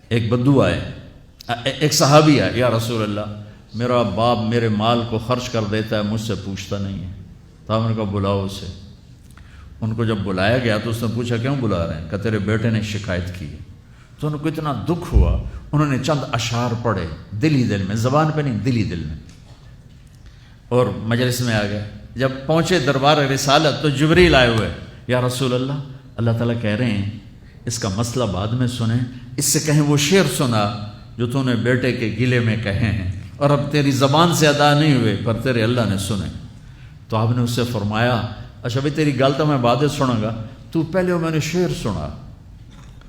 ایک بدو آئے، ایک صحابی آئے، یا رسول اللہ میرا باپ میرے مال کو خرچ کر دیتا ہے، مجھ سے پوچھتا نہیں ہے۔ تو آپ نے کہا بلاؤ اسے۔ ان کو جب بلایا گیا تو اس نے پوچھا کیوں بلا رہے ہیں؟ کہ تیرے بیٹے نے شکایت کی ہے۔ تو ان کو اتنا دکھ ہوا، انہوں نے چند اشعار پڑھے دل ہی دل میں، زبان پہ نہیں، دل ہی دل میں، اور مجلس میں آ گئے۔ جب پہنچے دربار رسالت تو جبریل آئے ہوئے، یا رسول اللہ اللہ تعالیٰ کہہ رہے ہیں اس کا مسئلہ بعد میں سنیں، اس سے کہیں وہ شعر سنا جو تو نے بیٹے کے گلے میں کہے ہیں، اور اب تیری زبان سے ادا نہیں ہوئے پر تیرے اللہ نے سنے۔ تو آپ نے اس سے فرمایا اچھا بھائی تیری گل تو میں بعد سنوں گا، تو پہلے وہ میں نے شعر سنا۔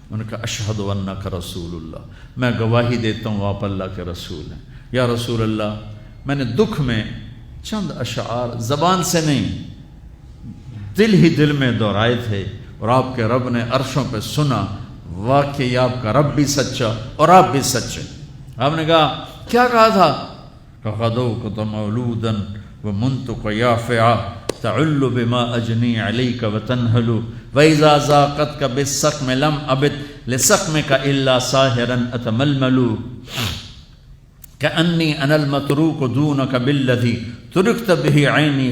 انہوں نے کہا اشہد انک رسول اللہ، میں گواہی دیتا ہوں آپ اللہ کے رسول ہیں۔ یا رسول اللہ میں نے دکھ میں چند اشعار زبان سے نہیں دل ہی دل میں دہرائے تھے، اور آپ کے رب نے عرشوں پہ سنا، واقعی آپ کا رب بھی سچا اور آپ بھی سچے۔ آپ نے کہا کیا کہا تھا؟ غدوت مولودا ومنتق یافعا تعل بما اجنی علیک وتنہل واذا ذاقتک بالسقم لم ابت لسقمک الا ساہرا اتململ کأنی انا المتروک دونک بالذی ترکت به عینی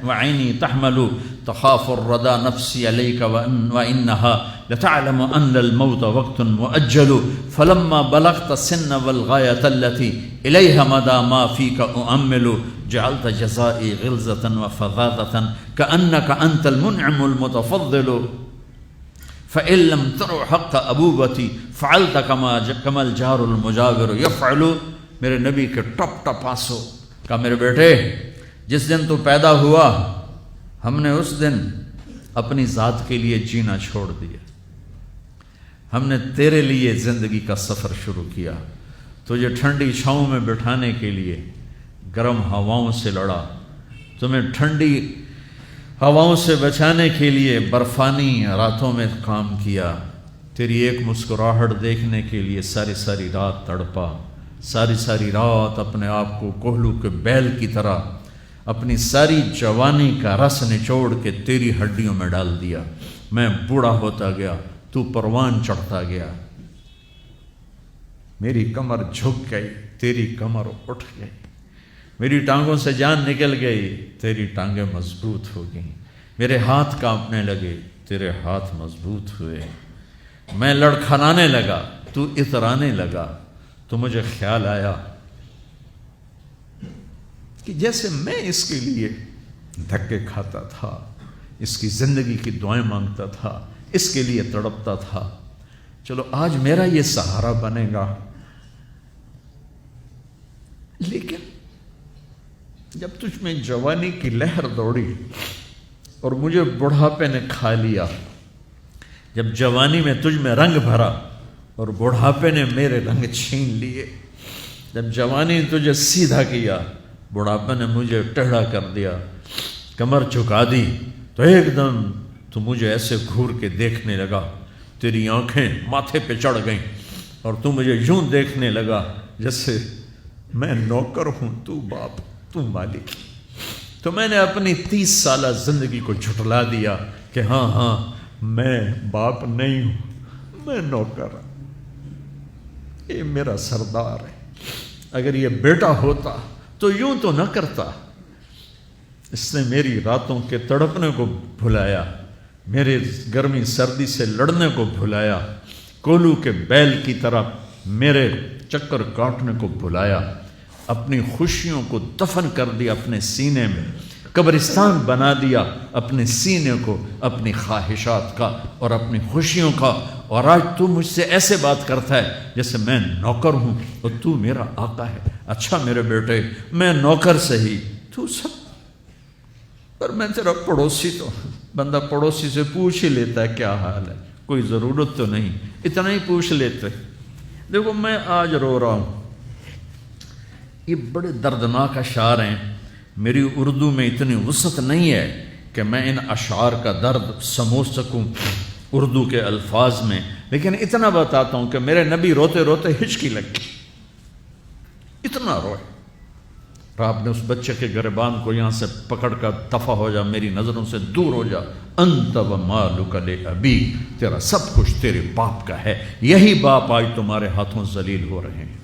وعینی تحمل تخاف الردى نفسی علیک وانها لتعلم ان الموت وقت مؤجل فلما بلغت السن والغایة التي الیها مدى ما فیک اؤمل جعلت جزائی غلظة وفظاظة كأنك انت المنعم المتفضل فإن لم تر حق ابوبتی فعلت كما الجار المجاور يفعل۔ میرے نبی کے ٹپ ٹپ آنسو۔ کہا میرے بیٹے جس دن تو پیدا ہوا ہم نے اس دن اپنی ذات کے لیے جینا چھوڑ دیا، ہم نے تیرے لیے زندگی کا سفر شروع کیا، تجھے ٹھنڈی چھاؤں میں بٹھانے کے لیے گرم ہواؤں سے لڑا، تمہیں ٹھنڈی ہواؤں سے بچانے کے لیے برفانی راتوں میں کام کیا، تیری ایک مسکراہٹ دیکھنے کے لیے ساری ساری رات تڑپا، ساری ساری رات اپنے آپ کو کوہلو کے بیل کی طرح اپنی ساری جوانی کا رس نچوڑ کے تیری ہڈیوں میں ڈال دیا۔ میں بوڑھا ہوتا گیا، تو پروان چڑھتا گیا، میری کمر جھک گئی، تیری کمر اٹھ گئی، میری ٹانگوں سے جان نکل گئی، تیری ٹانگیں مضبوط ہو گئیں، میرے ہاتھ کانپنے لگے، تیرے ہاتھ مضبوط ہوئے، میں لڑکھڑانے لگا، تو اترانے لگا، تو مجھے خیال آیا کہ جیسے میں اس کے لیے دھکے کھاتا تھا، اس کی زندگی کی دعائیں مانگتا تھا، اس کے لیے تڑپتا تھا، چلو آج میرا یہ سہارا بنے گا۔ لیکن جب تجھ میں جوانی کی لہر دوڑی اور مجھے بڑھاپے نے کھا لیا، جب جوانی میں تجھ میں رنگ بھرا اور بڑھاپے نے میرے رنگ چھین لیے، جب جوانی تجھے سیدھا کیا بڑھاپے نے مجھے ٹیڑھا کر دیا، کمر جھکا دی، تو ایک دم تو مجھے ایسے گھور کے دیکھنے لگا، تیری آنکھیں ماتھے پہ چڑھ گئیں اور تو مجھے یوں دیکھنے لگا جیسے میں نوکر ہوں تو باپ تو مالک۔ تو میں نے اپنی 30 سالہ زندگی کو جھٹلا دیا کہ ہاں میں باپ نہیں ہوں، میں نوکر ہوں، یہ میرا سردار ہے، اگر یہ بیٹا ہوتا تو یوں تو نہ کرتا۔ اس نے میری راتوں کے تڑپنے کو بھلایا، میرے گرمی سردی سے لڑنے کو بھلایا، کولو کے بیل کی طرح میرے چکر کاٹنے کو بھلایا، اپنی خوشیوں کو دفن کر دیا اپنے سینے میں، قبرستان بنا دیا اپنے سینے کو، اپنی خواہشات کا اور اپنی خوشیوں کا، اور آج تو مجھ سے ایسے بات کرتا ہے جیسے میں نوکر ہوں اور تو میرا آقا ہے۔ اچھا میرے بیٹے میں نوکر سہی، تو سب، پر میں تیرا پڑوسی، تو بندہ پڑوسی سے پوچھ ہی لیتا ہے کیا حال ہے، کوئی ضرورت تو نہیں، اتنا ہی پوچھ لیتے۔ دیکھو میں آج رو رہا ہوں، یہ بڑے دردناک اشعار ہیں، میری اردو میں اتنی وسعت نہیں ہے کہ میں ان اشعار کا درد سمجھ سکوں اردو کے الفاظ میں، لیکن اتنا بتاتا ہوں کہ میرے نبی روتے روتے ہچکی لگ گئی، اتنا روئے، اور آپ نے اس بچے کے گریبان کو یہاں سے پکڑ کر دفع ہو جا، میری نظروں سے دور ہو جا، انت و مالک لابیک، تیرا سب کچھ تیرے باپ کا ہے، یہی باپ آج تمہارے ہاتھوں ذلیل ہو رہے ہیں۔